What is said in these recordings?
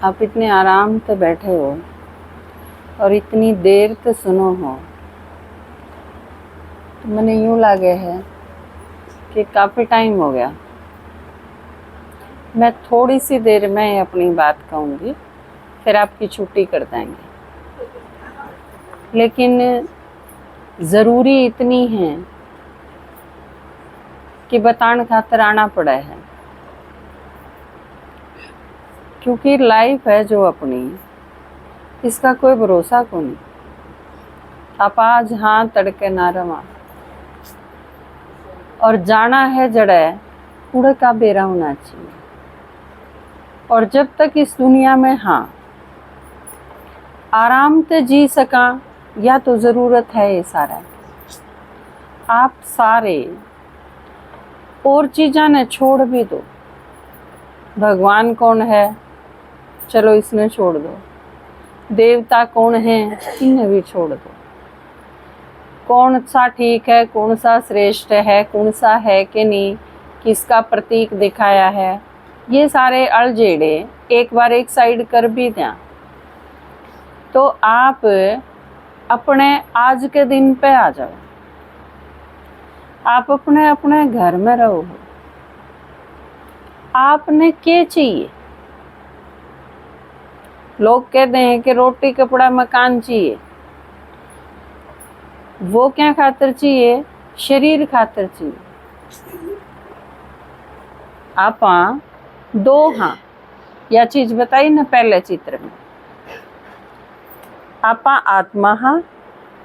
आप इतने आराम से बैठे हो और इतनी देर से सुनो हो, तो मैंने यूँ लगे है कि काफ़ी टाइम हो गया। मैं थोड़ी सी देर में अपनी बात कहूँगी, फिर आपकी छुट्टी कर देंगे, लेकिन ज़रूरी इतनी है कि बताने खातिर आना पड़ा है, क्योंकि लाइफ है जो अपनी, इसका कोई भरोसा को नहीं। आप आज हाँ तड़के ना रवा, और जाना है जड़े कूड़े का बेरा होना चाहिए। और जब तक इस दुनिया में हाँ आराम से जी सका, या तो ज़रूरत है ये सारा। आप सारे और चीज़ां ने छोड़ भी दो। भगवान कौन है, चलो इसने छोड़ दो। देवता कौन है, इन्हें भी छोड़ दो। कौन सा ठीक है, कौन सा श्रेष्ठ है, कौन सा है कि नहीं, किसका प्रतीक दिखाया है, ये सारे अलजेड़े एक बार एक साइड कर भी दें, तो आप अपने आज के दिन पे आ जाओ। आप अपने अपने घर में रहो। आपने क्या चाहिए? लोग कहते हैं कि रोटी कपड़ा मकान चाहिए। वो क्या खातिर चाहिए? शरीर खातिर चाहिए। आप दो हाँ या चीज बताई ना पहले चित्र में, आप आत्मा हाँ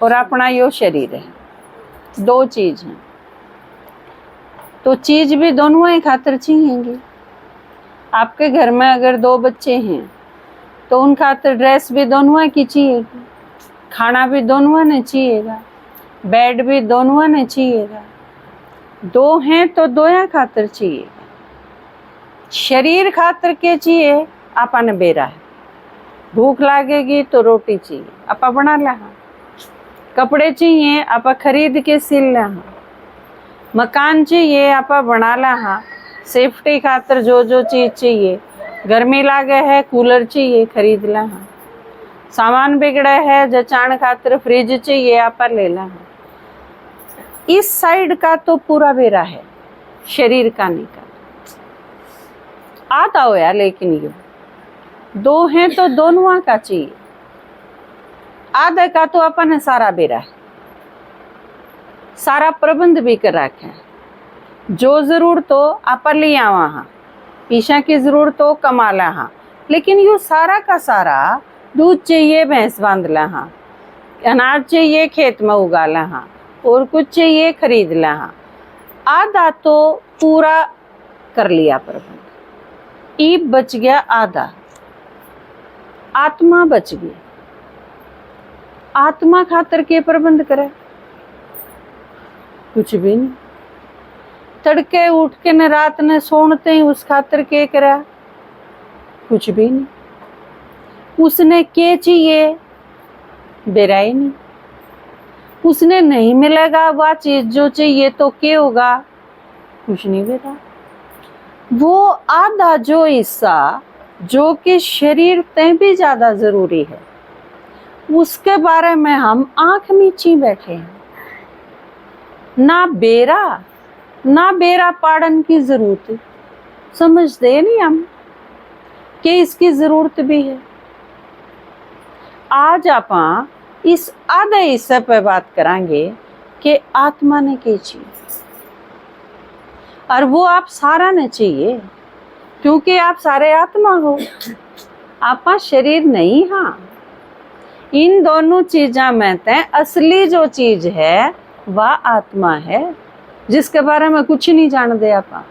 और अपना यो शरीर है, दो चीज हैं। तो चीज भी दोनों ही खातिर चाहिएंगी। आपके घर में अगर दो बच्चे हैं तो उन खातिर ड्रेस भी दोनों की चाहिएगी, खाना भी दोनों ने चाहिएगा, बेड भी दोनों ने चाहिएगा। दो हैं तो दोया खातिर चाहिएगा। शरीर खातिर के चाहिए? आपने बेरा है, भूख लागेगी तो रोटी चाहिए, आप बना ला। कपड़े चाहिए, आप खरीद के सिल ला। मकान चाहिए, आप बना ला। सेफ्टी खातिर जो जो चीज़ चाहिए, गर्मी लागे है कूलर चाहिए, खरीद ला। सामान बिगड़ा है जचाण खातिर फ्रिज चाहिए, आप ले ला। इस साइड का तो पूरा बेरा है, शरीर का नहीं का। आता हो यार, लेकिन ये दो हैं तो दोनों का चाहिए। आधे का तो अपन सारा बेरा है, सारा प्रबंध भी कर रखा है। जो जरूरत हो आप ले आवा हाँ, पीछा की जरूरत हो कमा ला हाँ, लेकिन यो सारा का सारा दूध चाहिए भैंस बांध ला हाँ, अनाज चाहिए खेत में उगा ला हाँ, और कुछ चाहिए खरीद ला हाँ। आधा तो पूरा कर लिया प्रबंध, ई बच गया आधा। आत्मा बच गई। आत्मा खातर के प्रबंध करे? कुछ भी नहीं। तड़के उठ के न रात ने सोनते ही उस खातर के करा? कुछ भी नहीं। उसने के चाहिए? बेराई नहीं। उसने नहीं मिलेगा वह चीज जो चाहिए तो क्या होगा? कुछ नहीं बेरा। वो आधा जो हिस्सा जो कि शरीर ते भी ज्यादा जरूरी है, उसके बारे में हम आंख मीची बैठे हैं। ना बेरा पाड़न की जरूरत समझते नहीं हम कि इसकी जरूरत भी है। आज आप इस आधे हिस्से पे बात करेंगे कि आत्मा ने क्या चाहिए, और वो आप सारा ने चाहिए, क्योंकि आप सारे आत्मा हो, आप शरीर नहीं। हाँ, इन दोनों चीज़ों में ते असली जो चीज है वह आत्मा है, जिसके बारे में कुछ नहीं जानते आप।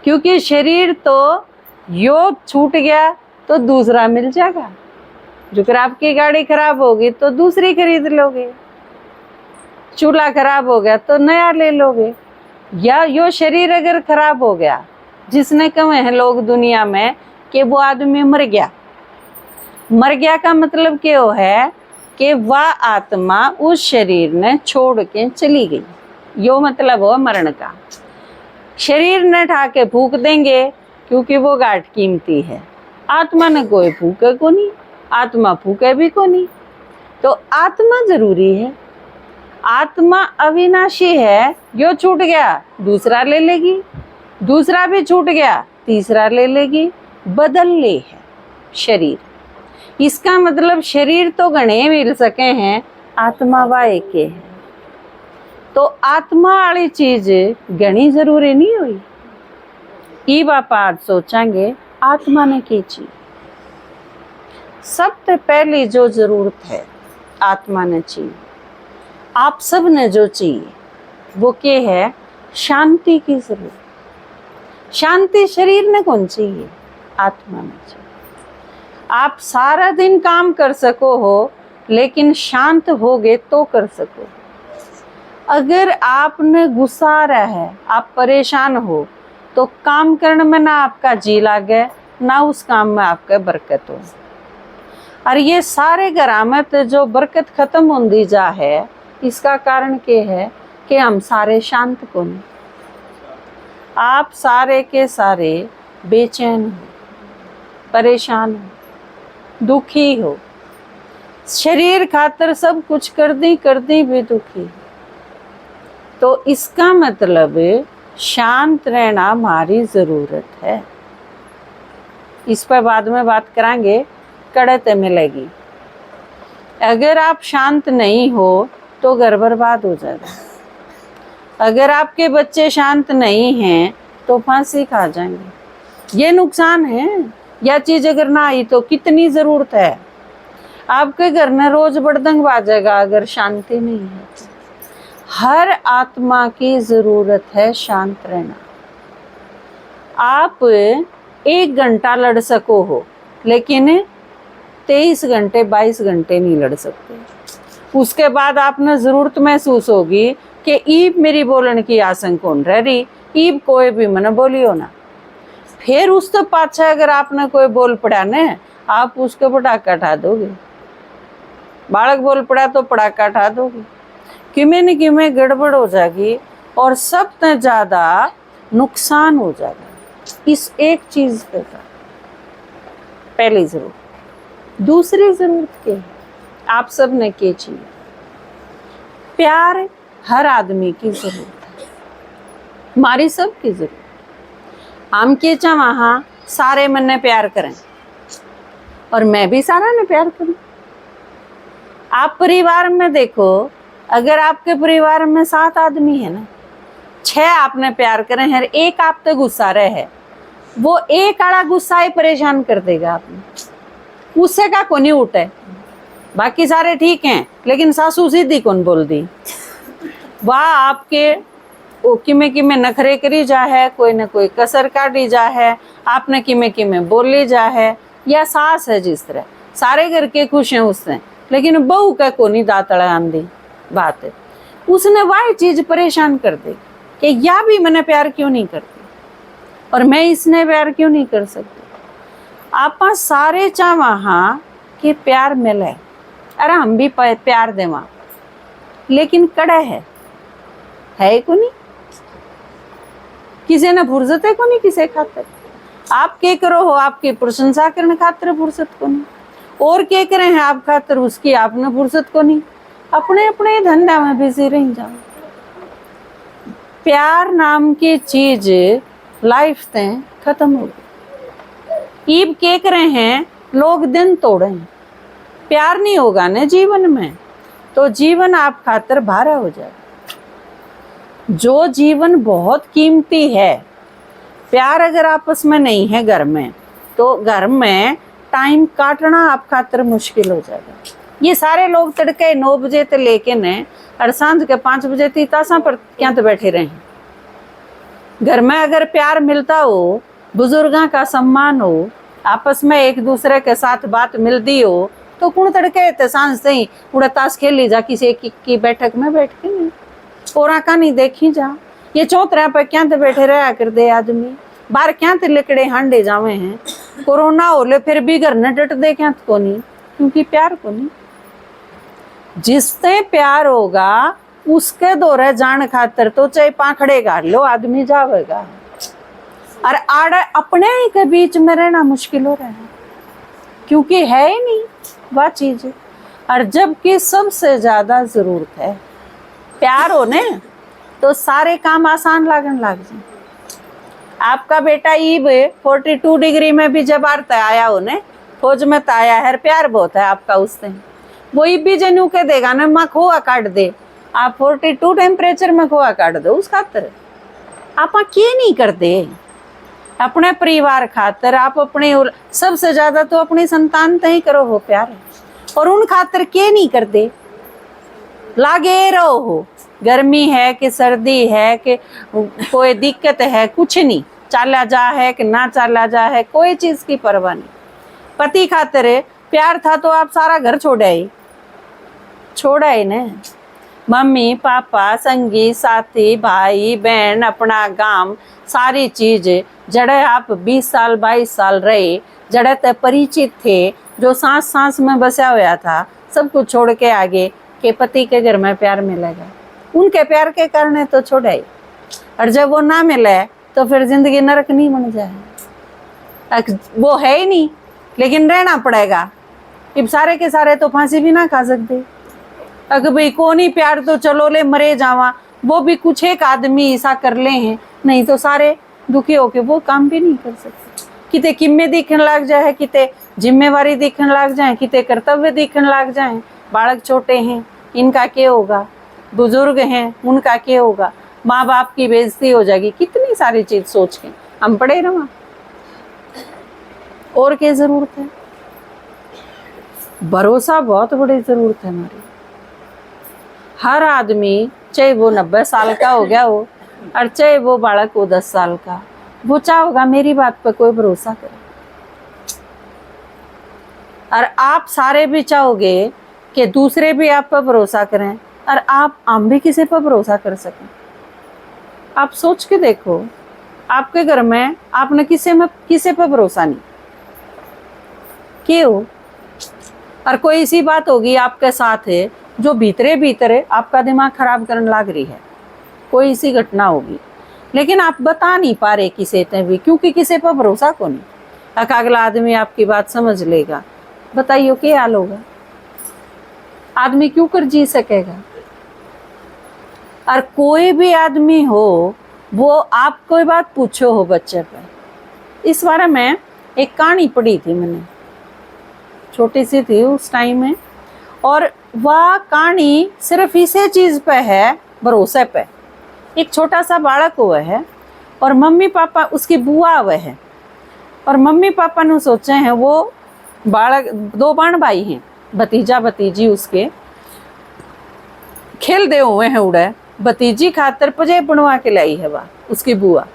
क्योंकि शरीर तो यो छूट गया तो दूसरा मिल जाएगा। जो आपकी गाड़ी खराब होगी तो दूसरी खरीद लोगे, चूल्हा खराब हो गया तो नया ले लोगे। या यो शरीर अगर खराब हो गया, जिसने कहे हैं लोग दुनिया में कि वो आदमी मर गया। मर गया का मतलब क्या है कि वह आत्मा उस शरीर ने छोड़ के चली गई, यो मतलब हो मरण का। शरीर ने ठाके फूक देंगे क्योंकि वो गाठ कीमती है। आत्मा ने कोई फूके को नहीं, आत्मा फूके भी को नहीं। तो आत्मा जरूरी है। आत्मा अविनाशी है, यो छूट गया दूसरा ले लेगी, दूसरा भी छूट गया तीसरा ले लेगी, बदल ले है शरीर। इसका मतलब शरीर तो घने मिल सके हैं, आत्मा वा एक है। तो आत्मा वाली चीज घनी जरूरी नहीं हुई। ई बाप आज सोचांगे आत्मा ने की चीज। सबसे पहली जो जरूरत है आत्मा ने चाहिए, आप सब ने जो चाहिए वो क्या है? शांति की जरूरत। शांति शरीर ने कौन चाहिए? आत्मा ने चाहिए। आप सारा दिन काम कर सको हो, लेकिन शांत होगे तो कर सको। अगर आपने गुस्सा आ रहा है, आप परेशान हो, तो काम करने में ना आपका जी लागे, ना उस काम में आपका बरकत हो। और ये सारे गरामत जो बरकत खत्म होती जा है, इसका कारण क्या है कि हम सारे शांत को नहीं। आप सारे के सारे बेचैन हो, परेशान हो, दुखी हो, शरीर खातर सब कुछ कर दी भी दुखी। तो इसका मतलब शांत रहना हमारी जरूरत है। इस पर बाद में बात करेंगे, कड़त मिलेगी। अगर आप शांत नहीं हो तो घर बर्बाद हो जाएगा। अगर आपके बच्चे शांत नहीं हैं तो फांसी खा जाएंगे। ये नुकसान है। यह चीज अगर ना आई तो कितनी जरूरत है। आपके घर में रोज बड़दंग बाजेगा अगर शांति नहीं है। हर आत्मा की जरूरत है शांत रहना। आप 1 घंटा लड़ सको हो, लेकिन 23 घंटे 22 घंटे नहीं लड़ सकते। उसके बाद आपने जरूरत महसूस होगी कि ईब मेरी बोलने की आशंका कौन रह रही, ईब कोई भी मन बोलियो ना। फिर उस तो पाछा अगर आपने कोई बोल पड़ा न, आप उसके पटाखा हटा दोगे। बालक बोल पड़ा तो पटाखा हटा दोगे। किमें न किमें गड़बड़ हो जाएगी और सबसे ज्यादा नुकसान हो जाएगा इस एक चीज पे। पहली जरूरत। दूसरी जरूरत क्या है? आप सब ने क्या चाहिए? प्यार हर आदमी की जरूरत है, हमारी सब की जरूरत। हम के चाह वहां सारे मन ने प्यार करें और मैं भी सारा ने प्यार करूं। आप परिवार में देखो, अगर आपके परिवार में 7 आदमी है ना, 6 आपने प्यार करें हैं, 1 आप तो गुस्सा रहे है, वो 1 आड़ा गुस्सा ही परेशान कर देगा आपने। उससे का कोनी उठे, बाकी सारे ठीक हैं, लेकिन सासू सीधी कौन बोल दी, वाह आपके किमें किमें नखरे करी जा है, कोई न कोई कसर काटी जा है, आपने किमें किमें बोली जा है। या सास है जिस तरह सारे घर के खुश हैं उससे, लेकिन बहू का कोनी दातड़ा आंधी बात है, उसने वह चीज परेशान कर दे कि या भी मैंने प्यार क्यों नहीं करती और मैं इसने प्यार क्यों नहीं कर सकती। आप सारे चाह वहां कि प्यार मिले, अरे हम भी प्यार देवा, लेकिन कड़ा है को नहीं, किसी ने फुर्सत है को नहीं किसे खातर। आप क्या करो हो, आपकी प्रशंसा करने खातर फुर्सत को नहीं, और क्या करे हैं आप खातर उसकी आपने फुर्सत को नहीं। अपने अपने धंधा में बिजी रह जाओ। प्यार नाम की चीज लाइफ से खत्म हो गई। ईब क्या करे हैं लोग, दिन तोड़े हैं। प्यार नहीं होगा ना जीवन में तो जीवन आप खातर भारा हो जाएगा। जो जीवन बहुत कीमती है, प्यार अगर आपस में नहीं है घर में, तो घर में टाइम काटना आप खातर मुश्किल हो जाएगा। ये सारे लोग तड़के 9 बजे तक लेके ने और सांझ के 5 बजे तक तासा पर क्या तो बैठे रहे। घर में अगर प्यार मिलता हो, बुजुर्गों का सम्मान हो, आपस में एक दूसरे के साथ बात मिलती हो, तो कौन तड़के थे सांझ से ही उड़ा ताश खेल ली जा किसी की बैठक में बैठ के नहीं, और का नहीं देखी जा। ये चौतरा पर क्या तो बैठे रहा कर दे आदमी, बाहर क्या तो लिकड़े हांडे जावे हैं। कोरोना हो ले फिर भी घर न डट दे क्या को नहीं, क्योंकि प्यार को नहीं। जिससे प्यार होगा उसके दौरे जान खातर तो चाहे पाखड़े गाड़ लो आदमी जावेगा। और आड़े अपने ही के बीच में रहना मुश्किल हो रहा है। क्योंकि है ही नहीं वह चीज। और जबकि सबसे ज्यादा जरूरत है प्यार होने, तो सारे काम आसान लगन लग जाए। आपका बेटा ईब 42 डिग्री में भी जब आया होने, फौज में तो आया है, प्यार बहुत है आपका उससे। वो ईब भी जनू के देगा ना, माँ खोआ काट दे, आप 42 टेम्परेचर में खोआ काट दो उस खातर। आप क्या नहीं करते अपने परिवार खातर, आप अपने सबसे ज्यादा तो अपनी संतान ते ही करो हो प्यार, और उन खातर क्या नहीं करते, लागे रहो हो। गर्मी है कि सर्दी है कि कोई दिक्कत है, कुछ नहीं, चाला जा है कि ना चाला जा है, कोई चीज की परवाह नहीं। पति खातिर प्यार था तो आप सारा घर छोड़ा ही ने, मम्मी पापा संगी साथी भाई बहन अपना गांव सारी चीज, जड़े आप 20 साल 22 साल रहे, जड़े ते परिचित थे, जो सांस सांस में बसा हुआ था, सब कुछ छोड़ के आगे के पति के घर में प्यार मिलेगा। उनके प्यार के कारण तो छोड़ा ही, और जब वो ना मिले तो फिर जिंदगी नरक नहीं बन जाए। वो है ही नहीं, लेकिन रहना पड़ेगा। अब सारे के सारे तो फांसी भी ना खा सकते, अगर भाई कौन ही प्यार तो चलो ले मरे जावा, वो भी कुछ एक आदमी ऐसा कर ले हैं, नहीं तो सारे दुखी होके वो काम भी नहीं कर सकते। किते किम्मे दिखने लग जाए, किते जिम्मेवारी दिखने लग जाए, किते कर्तव्य दिखने लग जाए। बालक छोटे हैं, इनका क्या होगा, बुजुर्ग हैं उनका क्या होगा, माँ बाप की बेइज्जती हो जाएगी, कितनी सारी चीज सोच के हम पड़े रहा। और क्या जरूरत है, भरोसा बहुत बड़ी जरूरत है हमारी। हर आदमी, चाहे वो 90 साल का हो गया हो और चाहे वो बालक हो 10 साल का, वो चाहोगा मेरी बात पर कोई भरोसा करे। और आप सारे भी चाहोगे कि दूसरे भी आप पर भरोसा करें, और हम भी किसी पर भरोसा कर सकें। आप सोच के देखो, आपके घर में आपने किसी पर भरोसा नहीं क्यों, और कोई ऐसी बात होगी आपके साथ है जो भीतरे भीतरे आपका दिमाग खराब करने लग रही है, कोई ऐसी घटना होगी, लेकिन आप बता नहीं पा रहे किसी से भी, क्योंकि किसी पर भरोसा को नहीं। अगला आदमी आपकी बात समझ लेगा, बताइए क्या हाल होगा, आदमी क्यों कर जी सकेगा। और कोई भी आदमी हो, वो आप कोई बात पूछो हो बच्चे पर, इस बारे में एक कहानी पढ़ी थी मैंने, छोटी सी थी उस टाइम में, और वह कहानी सिर्फ इसी चीज पे है, भरोसे पे। एक छोटा सा बालक हुआ है और मम्मी पापा उसकी बुआ हुए है, और मम्मी पापा ने सोचे हैं, वो बालक 2 बाण भाई हैं, भतीजा भतीजी उसके खेल दे हुए हैं उड़े, भतीजी खातर पजेब बनवा के लाई है वह उसकी बुआ।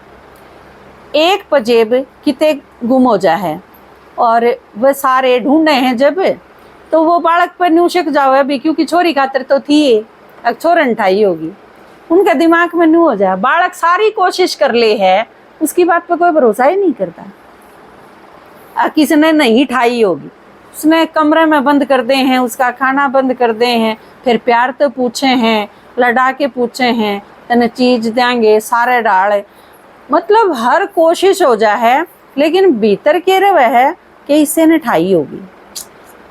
एक पजेब किते गुम हो जा है, और वह सारे ढूंढे हैं जब, तो वो बालक पर न्यूशक जाओ अभी, क्योंकि छोरी खातर तो थी, अब छोरन ठाई होगी, उनका दिमाग में न्यू हो जाए। बालक सारी कोशिश कर ले है, उसकी बात पर कोई भरोसा ही नहीं करता। किसने नहीं ठाई होगी, उसने कमरे में बंद कर दे हैं, उसका खाना बंद कर दे हैं, फिर प्यार तो पूछे हैं, लड़ा के पूछे हैं, तने चीज देंगे सारे डाल, मतलब हर कोशिश हो जा है, लेकिन भीतर के रहे है कि इससे ने ठाई होगी।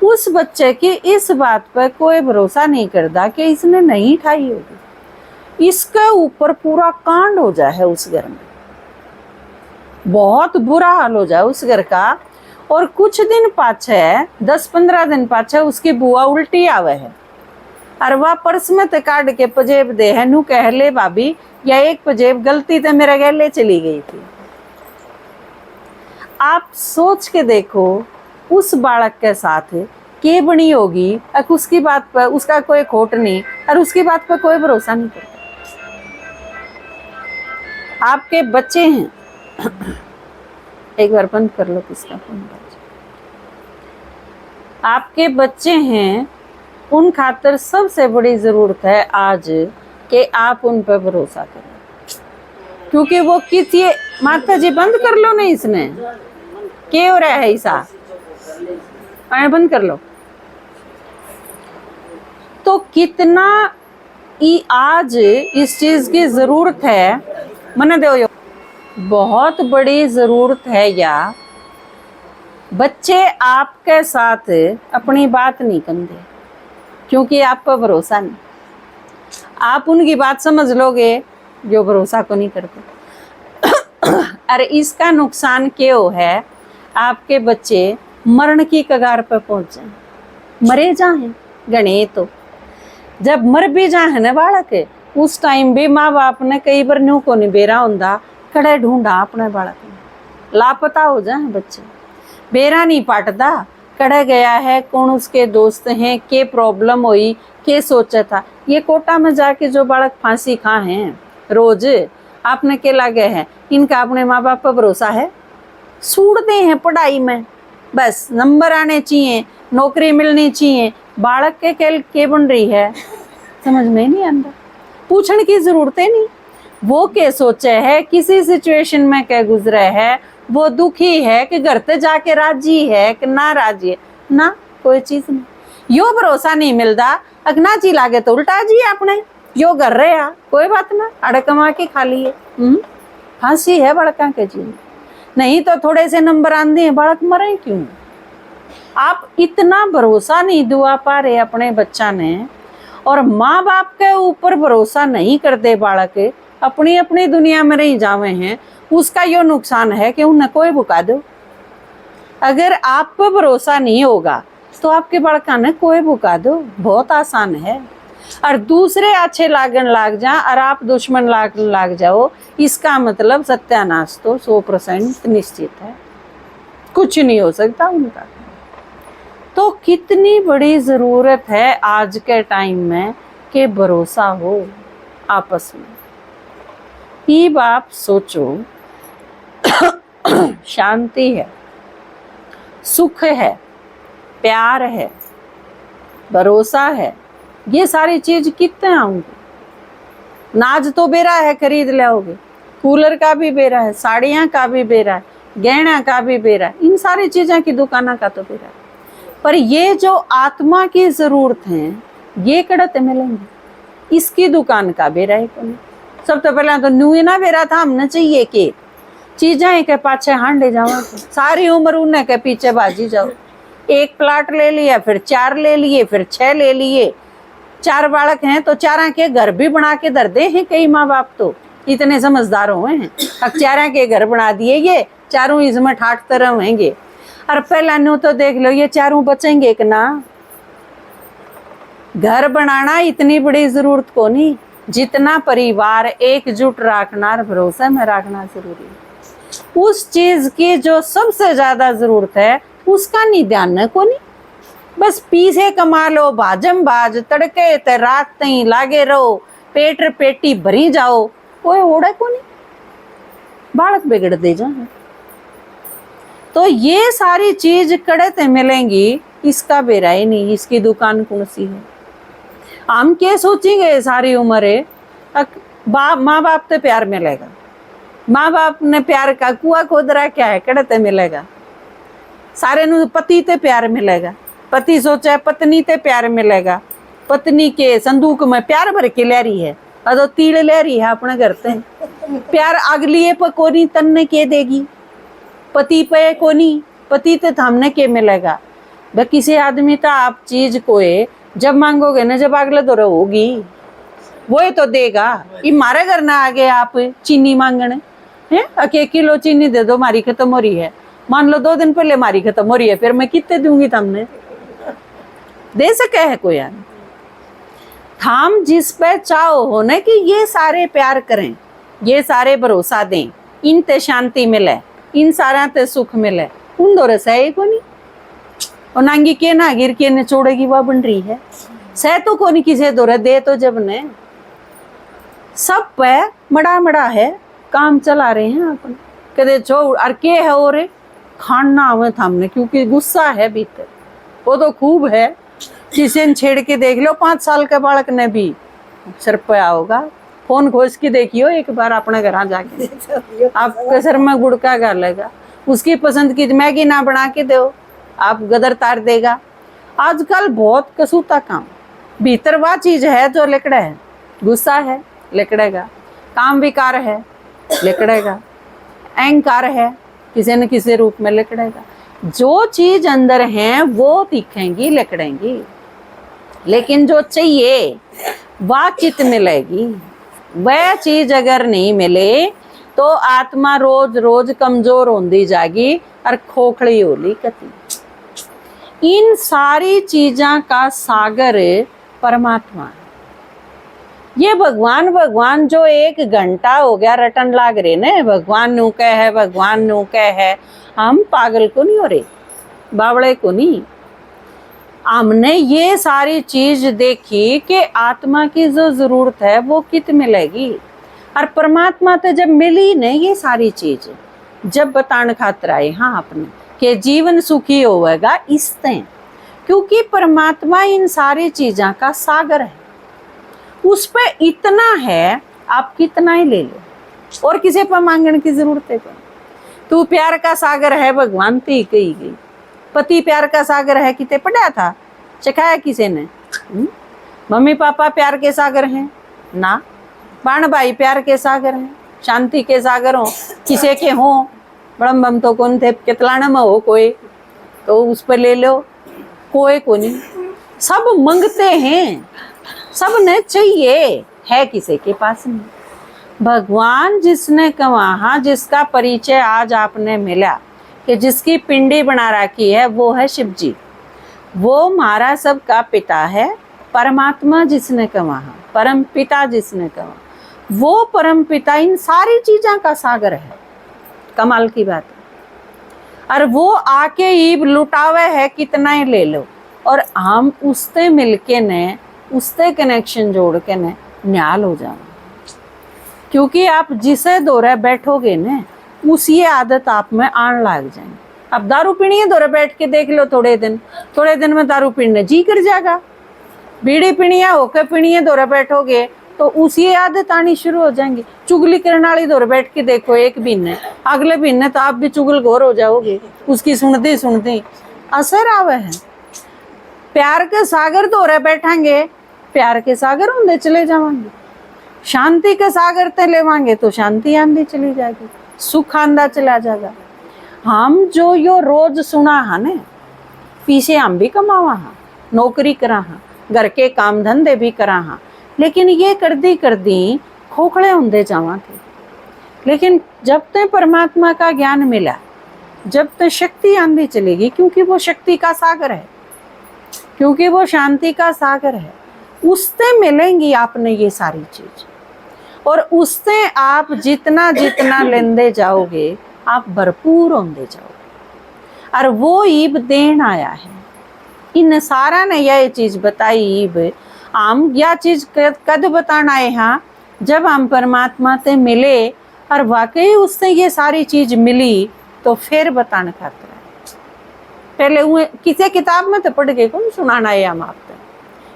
उस बच्चे की इस बात पर कोई भरोसा नहीं करता कि इसने नहीं ठाई होगी। इसके ऊपर पूरा कांड हो जाए उस घर में, बहुत बुरा हाल हो जाए उस घर का। और कुछ दिन पाछे 10-15 दिन पाछे उसकी बुआ उल्टी आवे है, और वह पर्स में ते काट के पजेब दे है, नू कह ले भाभी या एक पजेब गलती से मेरे गले चली गई थी। आप सोच के देखो उस बालक के साथ के बनी होगी, अब उसकी बात पर उसका कोई खोट नहीं, और उसकी बात पर कोई भरोसा नहीं करता। आपके बच्चे हैं एक बार बंद कर लो किसका फोन, आपके बच्चे हैं, उन खातर सबसे बड़ी जरूरत है आज कि आप उन पर भरोसा करें, क्योंकि वो किसी माता जी बंद कर लो नहीं, इसने क्या हो रहा है ऐसा, बंद कर लो। तो कितना आज इस चीज की जरूरत है, मना दो, बहुत बड़ी जरूरत है या बच्चे आपके साथ अपनी बात नहीं करते क्योंकि आप पर भरोसा नहीं। आप उनकी बात समझ लोगे जो भरोसा को नहीं करते। अरे इसका नुकसान क्यों है, आपके बच्चे मरण की कगार पर पहुंच जाए, मरे जाए गणे। तो जब मर भी जाए ना बालक, उस टाइम भी माँ बाप ने कई बार न्यू को नहीं बेरा होंदा, कड़े ढूंढा अपने बालक ने, लापता हो जाए बच्चे, बेरा नहीं पाटदा, कड़े गया है, कौन उसके दोस्त हैं, के प्रॉब्लम हुई, के सोचा था। ये कोटा में जाके जो बालक फांसी खा हैं रोज, आपने के लागे है, इनका अपने माँ बाप पर भरोसा है? सूड़ते हैं पढ़ाई में, बस नंबर आने चाहिए, नौकरी मिलनी चाहिए, बालक के बन रही है समझ में नहीं आता। पूछने की जरूरत है नहीं, वो के सोचे है, किसी सिचुएशन में क्या गुजरे है, वो दुखी है कि घर पे जाके राजी है कि ना राजी है ना, कोई चीज नहीं। यो भरोसा नहीं मिलता, अगना जी लागे तो उल्टा जी अपने यो कर रहे आ, कोई बात ना, अड़कमा के खा लिए। फांसी है बड़का के जी, नहीं तो थोड़े से नंबर आंदे हैं, बालक मरे क्यों? आप इतना भरोसा नहीं दुआ पा रहे अपने बच्चा ने, और माँ बाप के ऊपर भरोसा नहीं करते बालक, अपनी अपनी दुनिया में रह जावे हैं। उसका यो नुकसान है कि उन्हें कोई बुका दो। अगर आप पर भरोसा नहीं होगा तो आपके बालका ने कोई बुका दो, बहुत आसान है। और दूसरे अच्छे लागन लाग जा और आप दुश्मन लाग जाओ, इसका मतलब सत्यानाश तो 100% निश्चित है, कुछ नहीं हो सकता उनका। तो कितनी बड़ी जरूरत है आज के टाइम में कि भरोसा हो आपस में। ये आप सोचो, शांति है, सुख है, प्यार है, भरोसा है, ये सारी चीज कितने आऊंगी। नाज तो बेरा है, खरीद लोगे, कूलर का भी बेरा है, साड़ियाँ का भी बेरा है, गहना का भी बेरा है, इन सारी चीज़ों की दुकाना का तो बेरा है। पर ये जो आत्मा की जरूरत है ये कड़त मिलेंगे, इसकी दुकान का बेरा है कौन। सब तो पहले तो न्यू ना बेरा था, हमने चाहिए कि चीजें के पाछे हांडे जाओ, सारी उम्र उन्हें के पीछे बाजी जाओ। एक प्लाट ले लिया, फिर 4 ले लिए, फिर 6 ले लिए, 4 बालक हैं तो 4 के घर भी बना के धर दे हैं। कई माँ बाप तो इतने समझदार हुए हैं, अब 4 के घर बना दिए, ये 4 इसमें ठाट तरह होंगे। और पहला न्यू तो देख लो ये 4 बचेंगे कि ना। घर बनाना इतनी बड़ी जरूरत को नहीं, जितना परिवार एकजुट रखना और भरोसे में रखना जरूरी है। उस चीज की जो सबसे ज्यादा जरूरत है उसका नहीं ध्यान है को नहीं, बस पीछे कमा लो, भाजम भाज, तड़के ते रात तई लागे रहो, पेट पेटी भरी जाओ, कोई ओढ़े को नहीं, बालक बिगड़ दे जाए। तो ये सारी चीज कड़े ते मिलेंगी, इसका बेरा ही नहीं, इसकी दुकान कौन सी है। हम क्या सोचेंगे सारी उम्र माँ बाप से प्यार मिलेगा, माँ बाप ने प्यार का कुआ खोद रहा क्या है, कड़े ते मिलेगा। सारे नु पति ते प्यार मिलेगा, पति सोचा पत्नी ते प्यार मिलेगा, पत्नी के संदूक में प्यार भर के ले रही है, अदो तीड़ ले रही है अपने घर से। प्यार अगली पे कोनी तन्ने के देगी, पति पे कोनी, पति ते थामने के मिलेगा। भाई किसी आदमी तो आप चीज को जब मांगोगे ना, जब अगले दौर होगी वो तो देगा। ये मारे घर ना आगे आप चीनी मांगने हैं, 1 किलो चीनी दे दो, मारी खत्म हो रही है। मान लो 2 दिन पहले मारी खत्म हो रही है, फिर मैं कितने दूंगी तुमने, दे सके है कोई यार। हम जिस पे चाहो हो ना कि ये सारे प्यार करें, ये सारे भरोसा दें, इन ते शांति मिले, इन सारा ते सुख मिले, उन दौरे सहे को नहीं। और नांगी के ना गिर के ने छोड़ेगी वह बन रही है, सह तो को नहीं किसी दौरे दे तो जब ने सब पे मड़ा है, काम चला रहे हैं अपन कदे छोड़ और के है और खाना हमें थामने, क्योंकि गुस्सा है भीतर, वो तो खूब है। किसी ने छेड़ के देख लो, 5 साल के बालक ने भी सर पे होगा, फोन खोज के देखियो एक बार अपने घर जाके, आपके सर में गुड़का गालेगा। उसकी पसंद की मैगी ना बना के दो, आप गदर तार देगा। आजकल बहुत कसूता काम, भीतर वह चीज है जो लिकड़ा है, गुस्सा है लिकड़ेगा, काम विकार है लिकड़ेगा, अहंकार है किसी न किसी रूप में लिकड़ेगा। जो चीज अंदर है वो दिखेंगी, लकड़ेंगी, लेकिन जो चाहिए वह चित मिलेगी। वह चीज अगर नहीं मिले तो आत्मा रोज रोज कमजोर होती जाएगी और खोखली होली कती। इन सारी चीजा का सागर परमात्मा है। ये भगवान भगवान जो 1 घंटा हो गया रटन लाग रहे ने, भगवान नू कह है, भगवान नू कह है। हम पागल को नहीं हो रहे, बावड़े को नहीं। हमने ये सारी चीज देखी कि आत्मा की जो जरूरत है वो कित मिलेगी, और परमात्मा तो जब मिली नहीं ये सारी चीज, जब बताने खातर आए हाँ अपने कि जीवन सुखी होगा इसते, क्योंकि परमात्मा इन सारी चीजा का सागर है। उस पे इतना है आप कितना ही ले लो, और किसी पर मांगने की जरूरत है। तू प्यार का सागर है भगवान ती कही गई। पति प्यार का सागर है किते पढ़ा था, चखाया किसी ने? मम्मी पापा प्यार के सागर हैं ना, बाण भाई प्यार के सागर हैं, शांति के सागर हो किसी के हो, बड़म बम तो कौन थे कितलाना में हो कोई तो उस पर ले लो, कोई को नहीं। सब मंगते हैं, सब ने चाहिए, है किसी के पास नहीं। भगवान जिसने कहा, जिसका परिचय आज आपने मिला कि जिसकी पिंडी बना रखी है वो है शिव जी, वो हमारा सबका पिता है। परमात्मा जिसने कहा, परम पिता जिसने कहा, वो परम पिता इन सारी चीजों का सागर है। कमाल की बात है। और वो आके ईब लुटावे है कितना ही ले लो, और हम उससे मिलके ने उससे कनेक्शन जोड़ के ने न्याल हो जाओ। क्योंकि आप जिसे दौरे बैठोगे ने उसी आदत आप में आन लग जाएंगे। अब दारू पीनी है दौरे बैठ के देख लो, थोड़े दिन में दारू पीने जी कर जाएगा। बीड़ी पीनी है होके पीनी है दौरे बैठोगे तो उसी आदत आनी शुरू हो जाएंगी। चुगली करने वाली दौरे बैठ के देखो एक महीने, अगले महीने तो आप भी चुगलखोर हो जाओगे, उसकी सुनती असर आवे है। प्यार के सागर दौरे बैठेंगे, प्यार के सागर होंगे चले जाएंगे। शांति के सागर ते लेवांगे तो शांति आंधी चली जाएगी, सुख आंदा चला जाएगा। हम जो यो रोज सुना है ने, पीछे हम भी कमावा हाँ, नौकरी करा हाँ, घर के काम धंधे भी करा हाँ, लेकिन ये कर दी खोखले होंदे जावा थे। लेकिन जब तक परमात्मा का ज्ञान मिला, जब तक शक्ति आंधी चलेगी, क्योंकि वो शक्ति का सागर है, क्योंकि वो शांति का सागर है, उससे मिलेंगी आपने ये सारी चीज। और उससे आप जितना जितना लेंदे जाओगे आप भरपूर होंदे जाओगे। और वो ईब देन आया है। इन सारा ने यह चीज बताई ईब, हम यह चीज कद बताना आए हाँ, जब हम परमात्मा से मिले और वाकई उससे ये सारी चीज मिली तो फिर बताने खातिर पहले हुए किसी किताब में तो पढ़ के कौन सुनाना है। हम आपको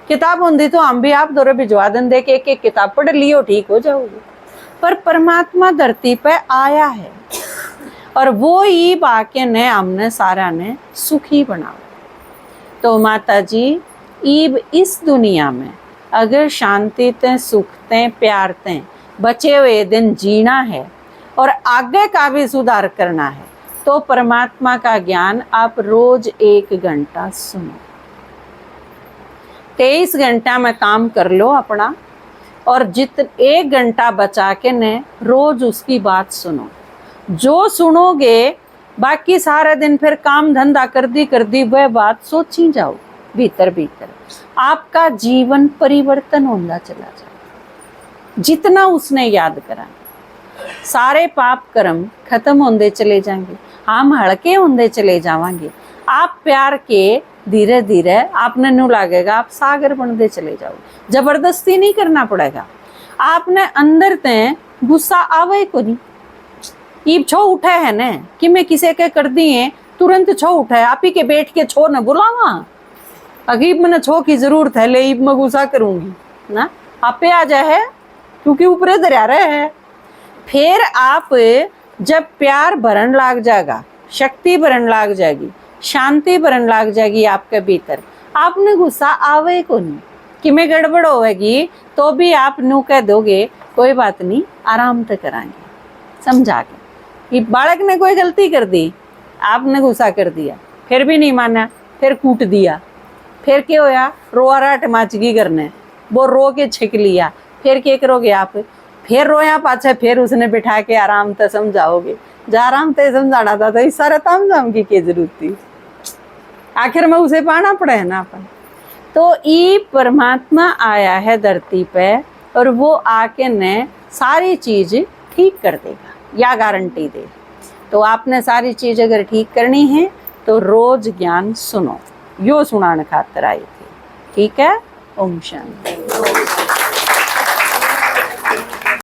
किताब होंगी तो हम भी आप दौरे भिजवा दें दे के एक किताब पढ़ लियो ठीक हो जाओगे। पर परमात्मा धरती पे आया है और वो ईब आके ने हमने सारा ने सुखी बनाओ। तो माता जी ईब इस दुनिया में अगर शांति ते सुख ते प्यार ते बचे हुए दिन जीना है और आगे का भी सुधार करना है तो परमात्मा का ज्ञान आप रोज 1 घंटा सुनो। 23 घंटा में काम कर लो अपना, और 1 घंटा बचा के ने रोज उसकी बात सुनो। जो सुनोगे बाकी सारा दिन फिर काम धंधा कर दी वह बात सोची जाओ भीतर, आपका जीवन परिवर्तन होता चला जाए। जितना उसने याद करा सारे पाप कर्म खत्म होंदे चले जाएंगे, हम हल्के होंदे चले जावांगे। आप प्यार के धीरे धीरे आपने नू लागेगा आप सागर बनते चले जाओगे। जबरदस्ती नहीं करना पड़ेगा। आपने अंदर ते गुस्सा आवे को नहीं, ईब छो उठे है ने कि मैं किसी के कर दिए तुरंत छो उठे, आप ही के बैठ के छो न बुलावा। अगीब मैंने छो की जरूरत है ले ईब में गुस्सा करूंगी ना, आपे आ जाए क्योंकि ऊपरे दरिया रहे है। फिर आप जब प्यार भरन लाग जाएगा, शक्ति भरन लाग जाएगी, शांति भरन लाग जाएगी आपके भीतर, आपने गुस्सा आवे को नहीं कि मैं गड़बड़ होगी तो भी आप नू कह दोगे कोई बात नहीं आराम से कराएंगे समझा के। कि बालक ने कोई गलती कर दी आपने गुस्सा कर दिया, फिर भी नहीं माना, फिर कूट दिया, फिर क्या होया, रोआ राट माचगी करने, वो रो के छिक लिया, फिर क्या करोगे आप, फिर रोया पाछे, फिर उसने बिठा के आराम से समझाओगे। जा आराम से समझाना था तो इस सारा ताम झाम की क्या जरूरत थी, आखिर में उसे पाना पड़े है ना अपन। तो ये परमात्मा आया है धरती पे और वो आके ने सारी चीज ठीक कर देगा, या गारंटी दे। तो आपने सारी चीज अगर ठीक करनी है तो रोज ज्ञान सुनो, यो सुनाने खातर आई थी। ठीक है, ओम शांति।